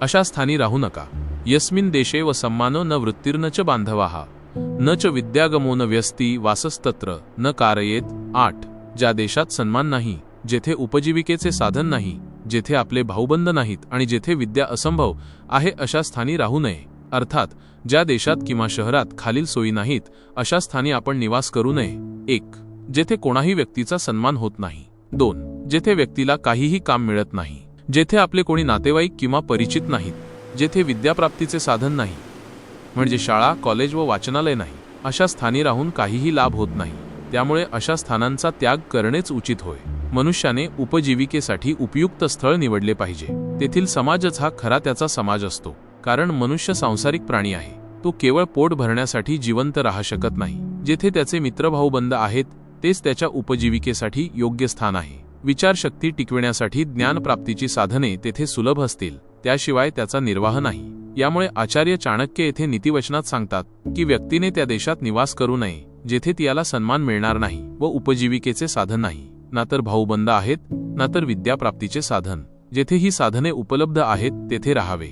अशा स्थानी राहू नका। यस्मिन् देशे व सम्मानो न वृत्तिर्न च बांधवाः न च विद्यागमो न व्यस्ती वासस्तत्र न कारयेत। 8. ज्या देशात सन्मान नाही, जेथे उपजीविकेचे साधन नाही, जेथे आपले भाऊबंद नाहीत आणि जेथे विद्या असंभव आहे अशा स्थानी राहू नये। अर्थात ज्या देशात किंवा शहरात खालील सोयी नाहीत अशा स्थानी आपण निवास करू नये। 1. जेथे कोणाही व्यक्तीचा सन्मान होत नाही। 2. जेथे व्यक्तीला काहीही काम मिळत नाही, जेथे आपले कोणी नातेवाईक किंवा परिचित नाहीत, जेथे विद्याप्राप्तीचे साधन नाही, म्हणजे शाळा, कॉलेज व वाचनालय नाही, अशा स्थानी राहून काहीही लाभ होत नाही। त्यामुळे अशा स्थानांचा त्याग करणेच उचित होय। मनुष्याने उपजीविकेसाठी उपयुक्त स्थळ निवडले पाहिजे। तेथील समाजच हा खरा त्याचा समाज असतो, कारण मनुष्य सांसारिक प्राणी आहे। तो केवळ पोट भरण्यासाठी जिवंत राहू शकत नाही। जेथे त्याचे मित्र भाऊबंद आहेत तेच त्याच्या उपजीविकेसाठी योग्य स्थान आहे। विचारशक्ती टिकविण्यासाठी ज्ञानप्राप्तीची साधने तेथे सुलभ असतील, त्याशिवाय त्याचा निर्वाह नाही। यामुळे आचार्य चाणक्य येथे नीतिवचनात सांगतात की व्यक्तीने त्या देशात निवास करू नये जेथे त्याला सन्मान मिळणार नाही व उपजीविकेचे साधन नाही, ना तर भाऊबंद आहेत, ना तर विद्याप्राप्तीचे साधन। जेथे ही साधने उपलब्ध आहेत तेथे राहावे।